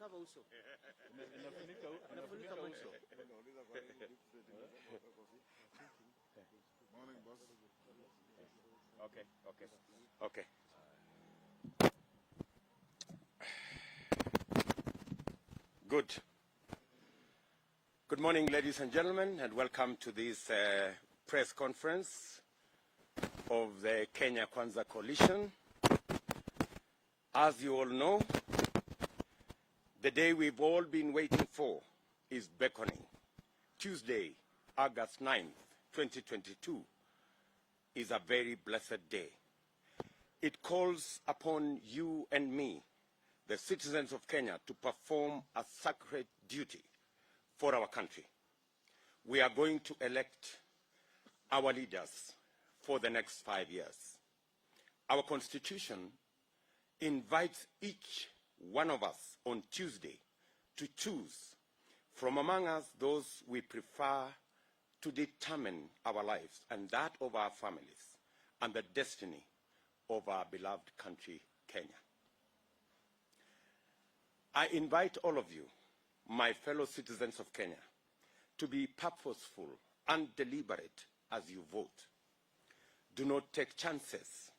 inakava uso. Inafunika uso. Morning, boss. Okay. Good morning, ladies and gentlemen, and welcome to this press conference of the Kenya Kwanza Coalition. As you all know, the day we've all been waiting for is beckoning. Tuesday, August 9th, 2022, is a very blessed day. It calls upon you and me, the citizens of Kenya, to perform a sacred duty for our country. We are going to elect our leaders for the next 5 years. Our Constitution invites each one of us on Tuesday to choose from among us those we prefer to determine our lives and that of our families and the destiny of our beloved country, Kenya. I invite all of you, my fellow citizens of Kenya, to be purposeful and deliberate as you vote. Do not take chances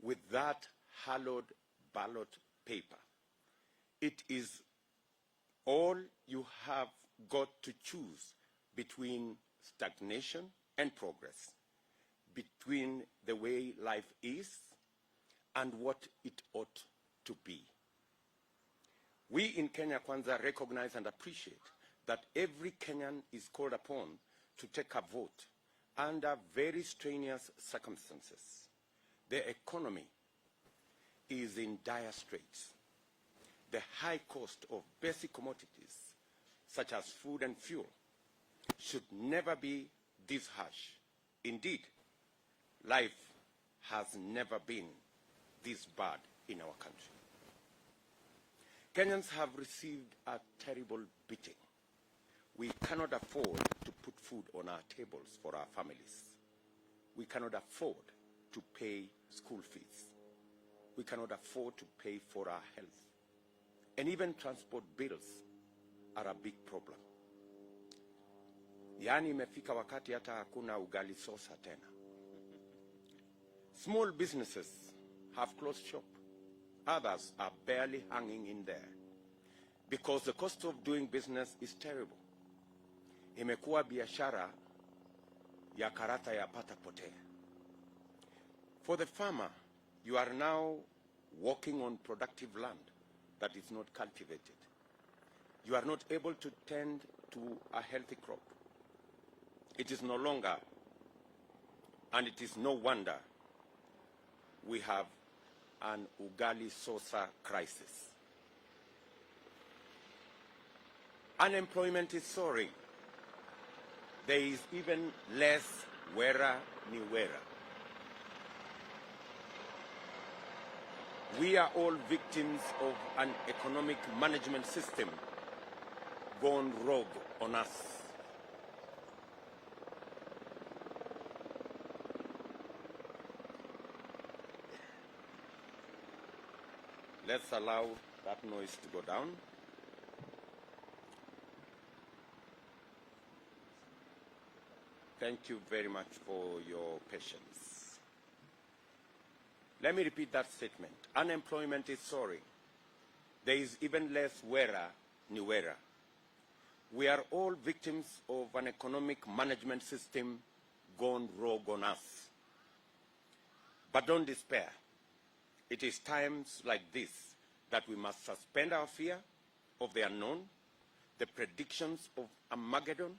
with that hallowed ballot paper. It is all you have got to choose between stagnation and progress, between the way life is and what it ought to be. We in Kenya Kwanza recognize and appreciate that every Kenyan is called upon to take a vote under very strenuous circumstances. The economy is in dire straits. The high cost of basic commodities, such as food and fuel, should never be this harsh. Indeed, life has never been this bad in our country. Kenyans have received a terrible beating. We cannot afford to put food on our tables for our families. We cannot afford to pay school fees. We cannot afford to pay for our health. And even transport bills are a big problem. Yani imefika wakati hata hakuna ugali sosa tena. Small businesses have closed shop. Others are barely hanging in there because the cost of doing business is terrible. Imekuwa biashara ya karata ya pata potea. For the farmer, you are now walking on productive land that is not cultivated. You are not able to tend to a healthy crop. It is no longer, and it is no wonder, we have an ugali sosa crisis. Unemployment is soaring. There is even less wera ni wera. We are all victims of an economic management system gone rogue on us. Let's allow that noise to go down. Thank you very much for your patience. Let me repeat that statement. Unemployment is soaring. There is even less wera ni wera. We are all victims of an economic management system gone rogue on us. But don't despair. It is times like this that we must suspend our fear of the unknown, the predictions of Armageddon.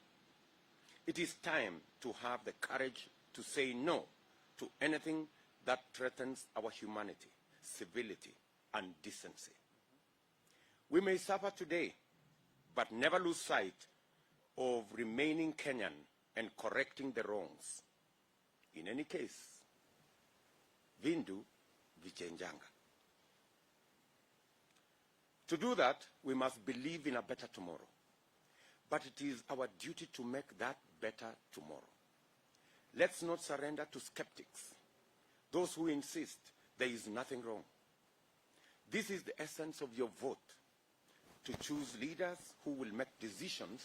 It is time to have the courage to say no to anything that threatens our humanity, civility, and decency. We may suffer today, but never lose sight of remaining Kenyan and correcting the wrongs. In any case, Vindu vichenjanga. To do that, we must believe in a better tomorrow. But it is our duty to make that better tomorrow. Let's not surrender to skeptics, those who insist there is nothing wrong. This is the essence of your vote, to choose leaders who will make decisions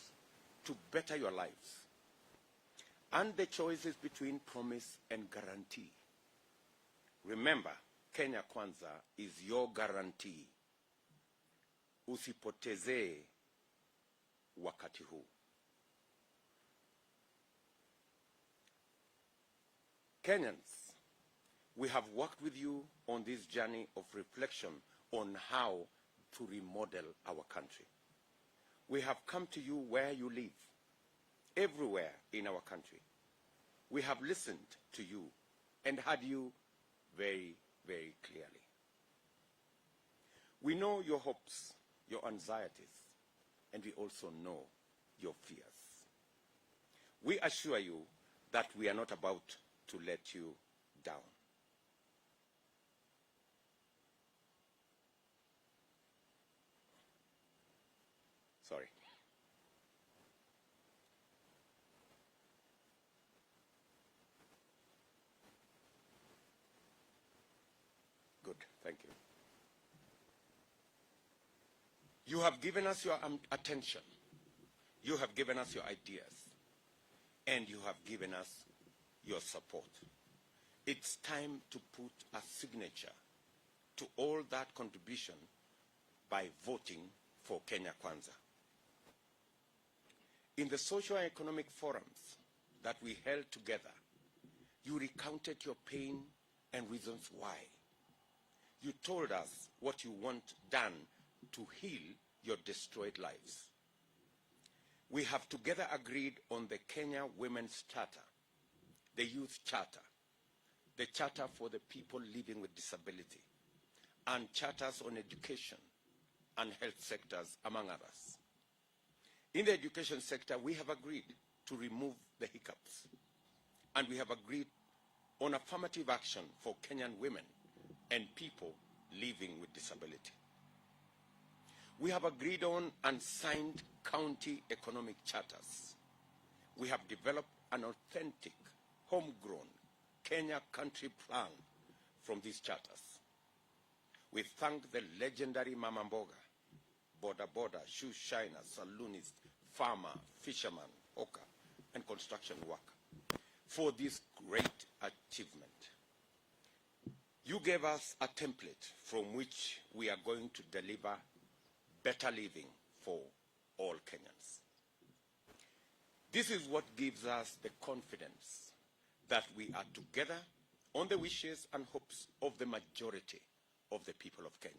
to better your lives. And the choice is between promise and guarantee. Remember, Kenya Kwanza is your guarantee. Usipotezee wakati huu. Kenyans, we have worked with you on this journey of reflection on how to remodel our country. We have come to you where you live, everywhere in our country. We have listened to you and heard you very, very clearly. We know your hopes, your anxieties, and we also know your fears. We assure you that we are not about to let you down. Sorry. Good, thank you. You have given us your attention. You have given us your ideas. And you have given us your support. It's time to put a signature to all that contribution by voting for Kenya Kwanza. In the socio-economic forums that we held together, you recounted your pain and reasons why. You told us what you want done to heal your destroyed lives. We have together agreed on the Kenya Women's Charter, the Youth Charter, the Charter for the people living with disability, and charters on education and health sectors, among others. In the education sector, we have agreed to remove the hiccups, and we have agreed on affirmative action for Kenyan women and people living with disability. We have agreed on and signed county economic charters. We have developed an authentic, homegrown Kenya country plan from these charters. We thank the legendary Mama Mboga, Boda Boda, shoe shiner, saloonist, farmer, fisherman, hawker, and construction worker for this great achievement. You gave us a template from which we are going to deliver better living for all Kenyans. This is what gives us the confidence that we are together on the wishes and hopes of the majority of the people of Kenya.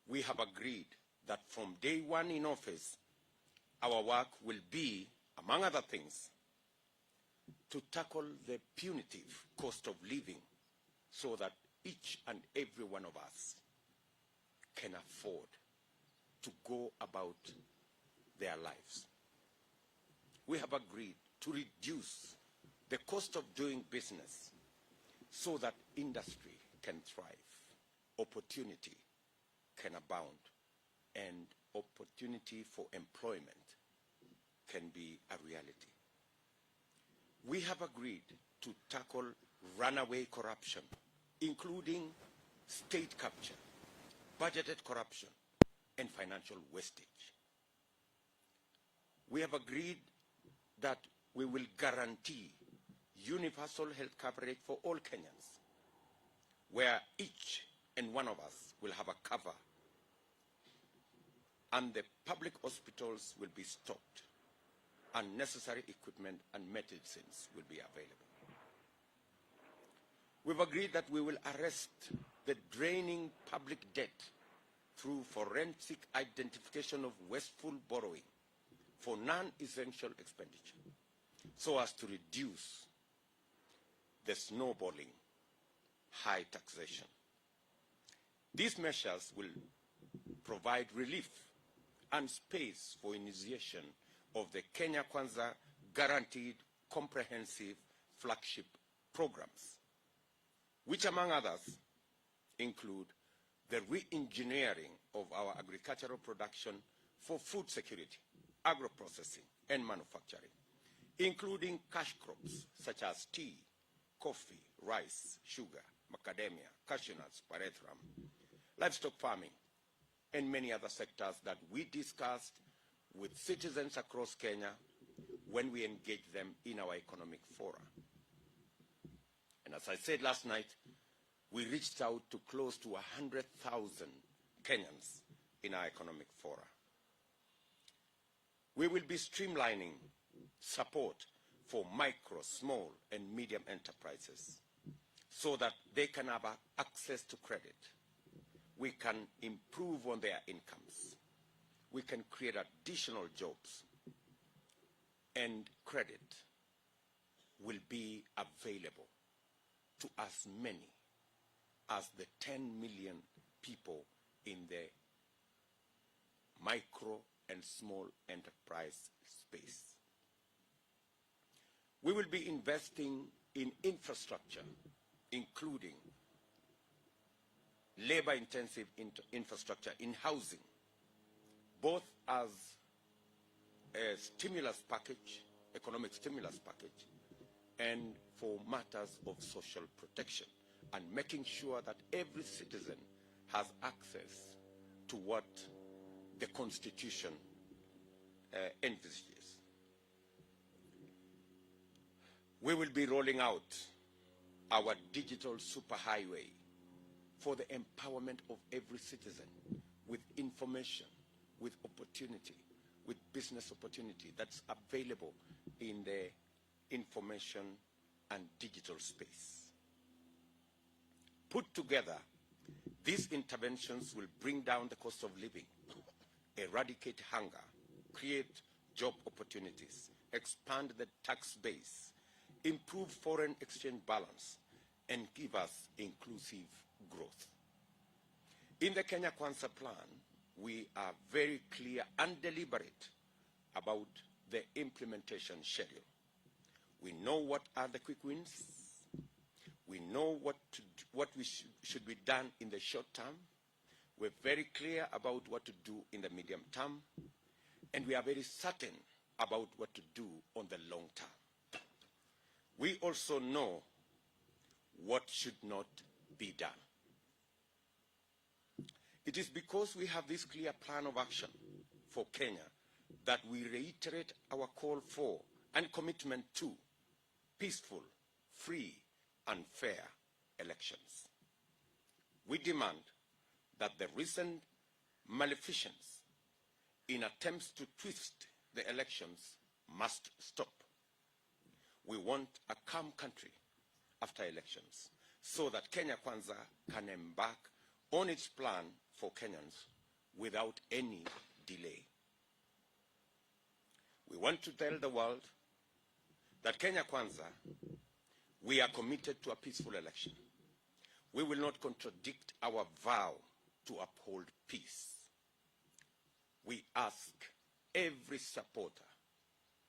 We have agreed that from day one in office, our work will be, among other things, to tackle the punitive cost of living so that each and every one of us can afford to go about their lives. We have agreed to reduce the cost of doing business so that industry can thrive, opportunity can abound, and opportunity for employment can be a reality. We have agreed to tackle runaway corruption, including state capture, budgeted corruption, and financial wastage. We have agreed that we will guarantee universal health coverage for all Kenyans, where each and one of us will have a cover, and the public hospitals will be stocked, and necessary equipment and medicines will be available. We've agreed that we will arrest the draining public debt through forensic identification of wasteful borrowing for non-essential expenditure, so as to reduce the snowballing high taxation. These measures will provide relief and space for initiation of the Kenya Kwanza Guaranteed Comprehensive Flagship Programs, which among others include the re-engineering of our agricultural production for food security, agro-processing, and manufacturing, including cash crops such as tea, coffee, rice, sugar, macadamia, cashew nuts, pyrethrum, livestock farming, and many other sectors that we discussed with citizens across Kenya when we engaged them in our economic fora. And as I said last night, we reached out to close to 100,000 Kenyans in our economic fora. We will be streamlining support for micro, small, and medium enterprises so that they can have access to credit. We can improve on their incomes. We can create additional jobs, and credit will be available to as many as the 10 million people in the micro and small enterprise space. We will be investing in infrastructure, including labor-intensive infrastructure in housing, both as a stimulus package, economic stimulus package, and for matters of social protection, and making sure that every citizen has access to what the Constitution envisages. We will be rolling out our digital superhighway for the empowerment of every citizen with information, with opportunity, with business opportunity that's available in the information and digital space. Put together, these interventions will bring down the cost of living, eradicate hunger, create job opportunities, expand the tax base, improve foreign exchange balance, and give us inclusive growth. In the Kenya Kwanza plan, we are very clear and deliberate about the implementation schedule. We know what are the quick wins. We know what should be done in the short term. We're very clear about what to do in the medium term. And we are very certain about what to do on the long term. We also know what should not be done. It is because we have this clear plan of action for Kenya that we reiterate our call for and commitment to peaceful, free, and fair elections. We demand that the recent maleficence in attempts to twist the elections must stop. We want a calm country after elections so that Kenya Kwanza can embark on its plan for Kenyans without any delay. We want to tell the world that Kenya Kwanza, we are committed to a peaceful election. We will not contradict our vow to uphold peace. We ask every supporter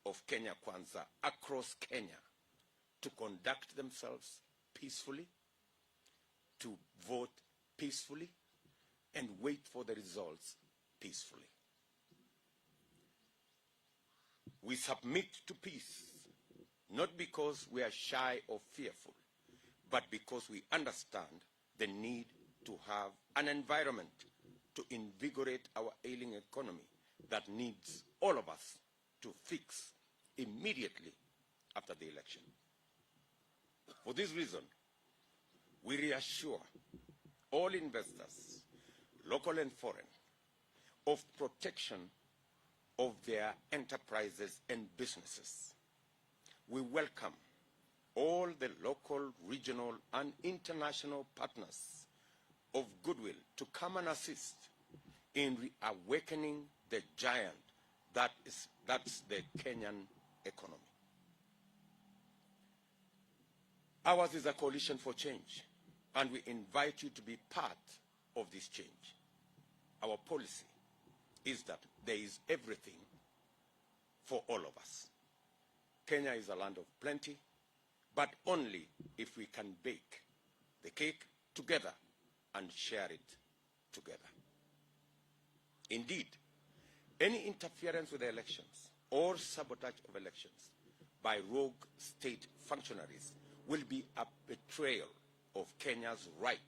of Kenya Kwanza across Kenya to conduct themselves peacefully, to vote peacefully, and wait for the results peacefully. We submit to peace, not because we are shy or fearful, but because we understand the need to have an environment to invigorate our ailing economy that needs all of us to fix immediately after the election. For this reason, we reassure all investors, local and foreign, of protection of their enterprises and businesses. We welcome all the local, regional, and international partners of goodwill to come and assist in reawakening the giant that's the Kenyan economy. Ours is a coalition for change, and we invite you to be part of this change. Our policy is that there is everything for all of us. Kenya is a land of plenty, but only if we can bake the cake together and share it together. Indeed, any interference with the elections or sabotage of elections by rogue state functionaries will be a betrayal of Kenya's right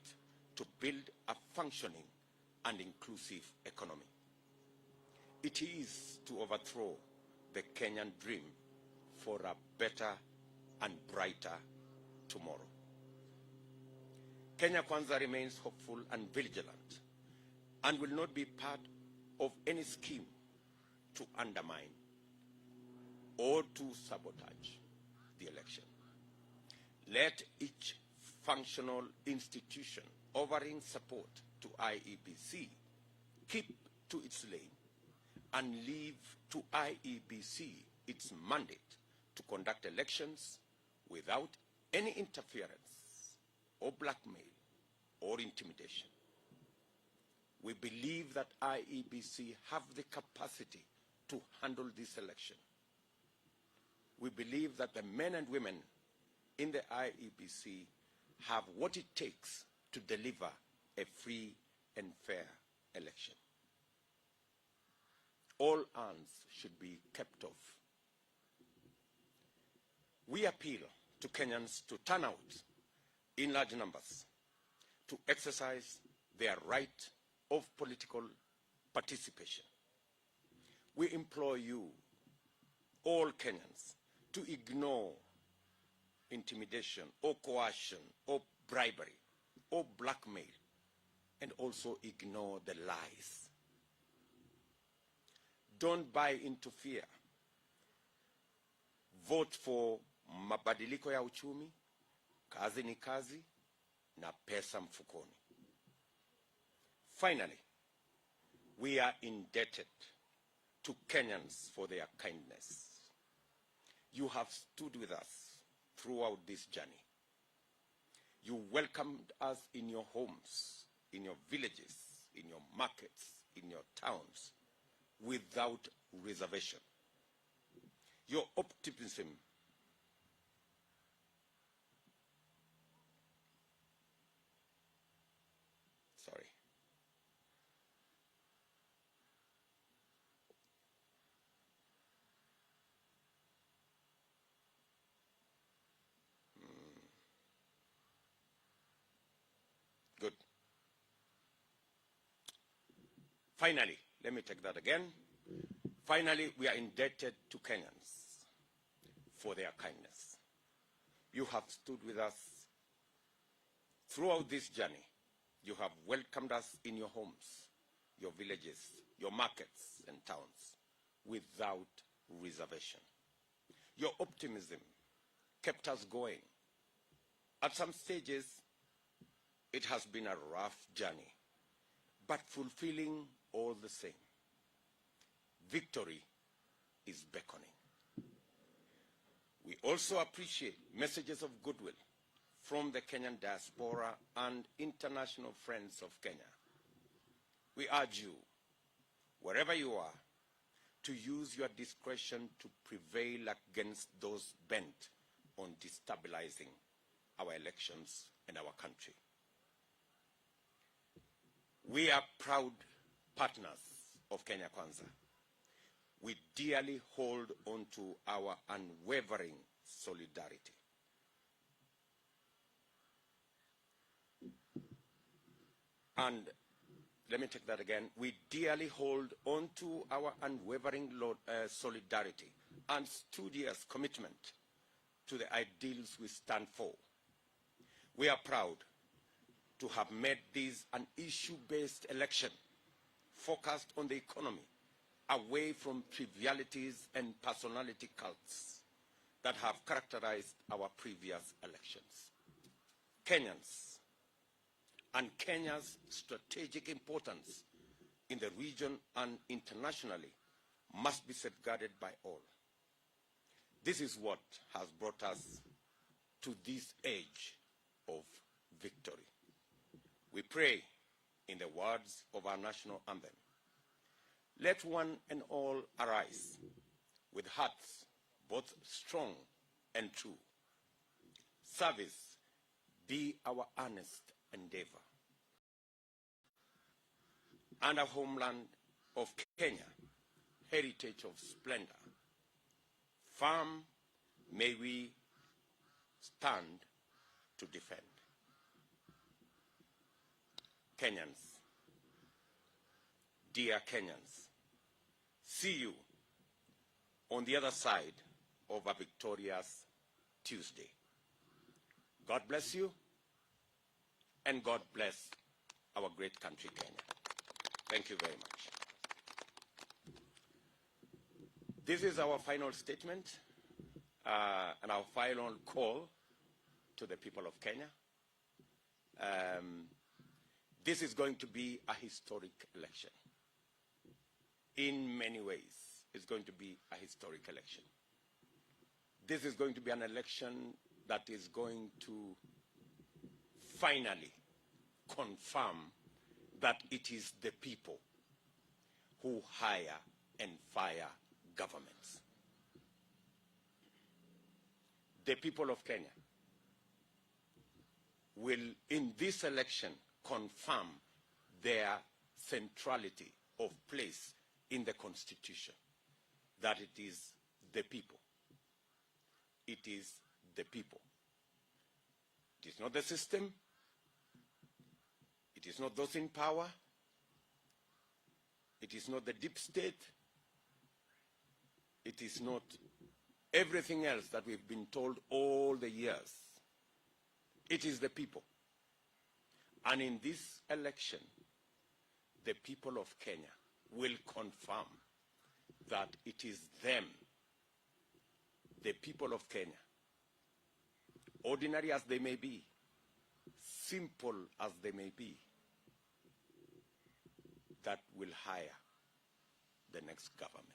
to build a functioning and inclusive economy. It is to overthrow the Kenyan dream for a better and brighter tomorrow. Kenya Kwanza remains hopeful and vigilant and will not be part of any scheme to undermine or to sabotage the election. Let each functional institution offering support to IEBC keep to its lane and leave to IEBC its mandate to conduct elections without any interference or blackmail or intimidation. We believe that IEBC have the capacity to handle this election. We believe that the men and women in the IEBC have what it takes to deliver a free and fair election. All arms should be kept off. We appeal to Kenyans to turn out in large numbers to exercise their right of political participation. We implore you, all Kenyans, to ignore intimidation or coercion or bribery or blackmail, and also ignore the lies. Don't buy into fear. Vote for mabadiliko ya uchumi, kazi ni kazi, na pesa mfukoni. Finally, we are indebted to Kenyans for their kindness. You have stood with us throughout this journey. You welcomed us in your homes, in your villages, in your markets, in your towns, without reservation. Your optimism Good. Finally, let me take that again. Finally, we are indebted to Kenyans for their kindness. You have stood with us throughout this journey. You have welcomed us in your homes, your villages, your markets and towns without reservation. Your optimism kept us going. At some stages, it has been a rough journey, but fulfilling all the same. Victory is beckoning. We also appreciate messages of goodwill from the Kenyan diaspora and international friends of Kenya. We urge you, wherever you are, to use your discretion to prevail against those bent on destabilizing our elections and our country. We are proud partners of Kenya Kwanza. We dearly hold on to our unwavering solidarity. And let me take that again. We dearly hold on to our unwavering solidarity and studious commitment to the ideals we stand for. We are proud to have made this an issue-based election focused on the economy, away from trivialities and personality cults that have characterized our previous elections. Kenyans and Kenya's strategic importance in the region and internationally must be safeguarded by all. This is what has brought us to this age of victory. We pray in the words of our national anthem. Let one and all arise with hearts both strong and true. Service be our earnest endeavor. And a homeland of Kenya, heritage of splendor, firm may we stand to defend. Kenyans, dear Kenyans, see you on the other side of a victorious Tuesday. God bless you, and God bless our great country, Kenya. Thank you very much. This is our final statement and our final call to the people of Kenya. This is going to be a historic election. In many ways, it's going to be a historic election. This is going to be an election that is going to finally confirm that it is the people who hire and fire governments. The people of Kenya will, in this election, confirm their centrality of place in the Constitution, that it is the people. It is the people. It is not the system. It is not those in power. It is not the deep state. It is not everything else that we've been told all the years. It is the people. And in this election, the people of Kenya will confirm that it is them, the people of Kenya, ordinary as they may be, simple as they may be, that will hire the next government.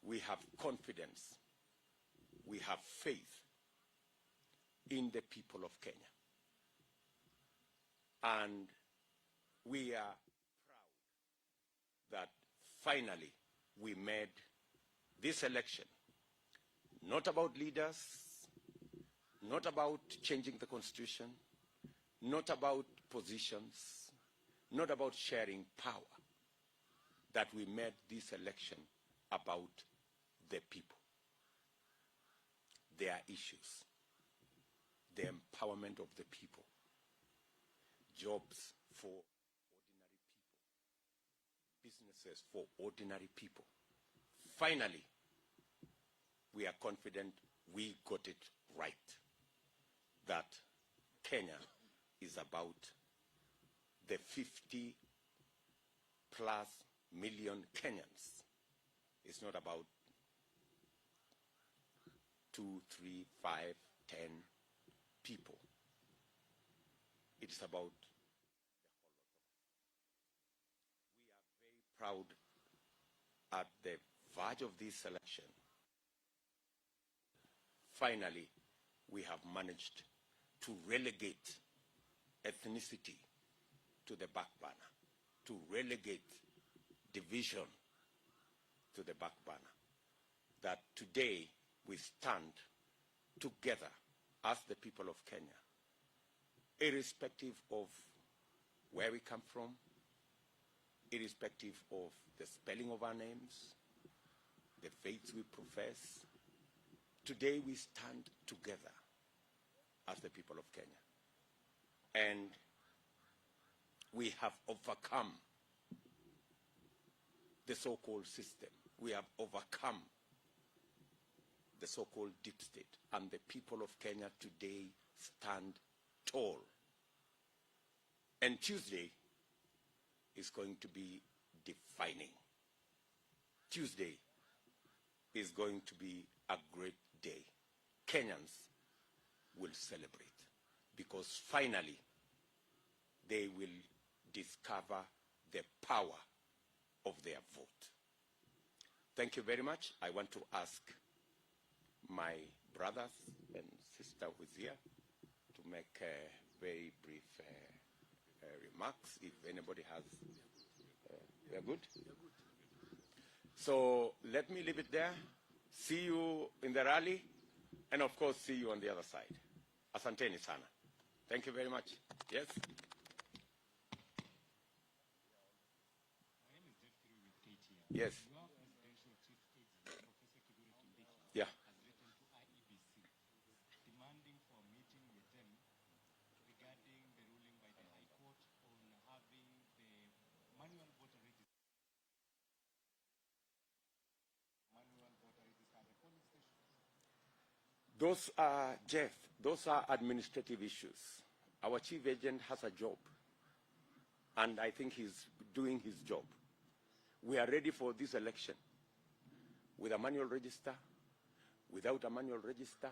We have confidence, we have faith in the people of Kenya. And we are proud that finally we made this election not about leaders, not about changing the Constitution, not about positions, not about sharing power, that we made this election about the people, their issues, the empowerment of the people, jobs for ordinary people, businesses for ordinary people. Finally, we are confident we got it right, that Kenya is about the 50+ million Kenyans. It's not about 2, 3, 5, 10 people. It's about the whole lot of us. We are very proud at the verge of this election. Finally, we have managed to relegate ethnicity to the back burner, to relegate division to the back burner. That today we stand together as the people of Kenya, irrespective of where we come from, irrespective of the spelling of our names, the faiths we profess. Today we stand together as the people of Kenya. And we have overcome the so-called system. We have overcome the so-called deep state. And the people of Kenya today stand tall. And Tuesday is going to be defining. Tuesday is going to be a great day. Kenyans will celebrate because finally they will discover the power of their vote. Thank you very much. I want to ask my brothers and sister who is here to make very brief remarks if anybody has. We are good? So let me leave it there. See you in the rally, and of course see you on the other side. Asanteni sana. Thank you very much. Yes? Yes. Yeah. Those are, Jeff, those are administrative issues. Our chief agent has a job, and I think he's doing his job. We are ready for this election with a manual register, without a manual register,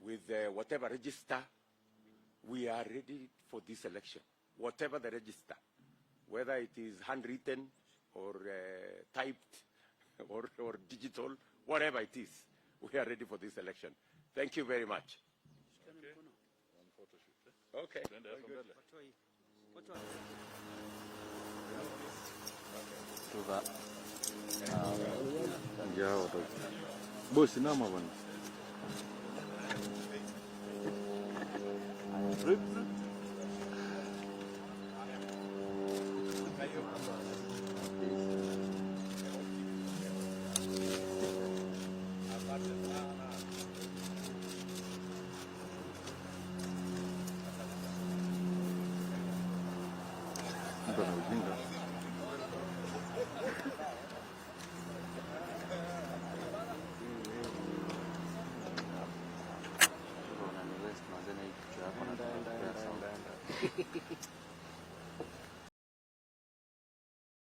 with whatever register. We are ready for this election, whatever the register, whether it is handwritten or typed or digital, whatever it is, we are ready for this election. Thank you very much. Okay. Bos, nama bang? Anda.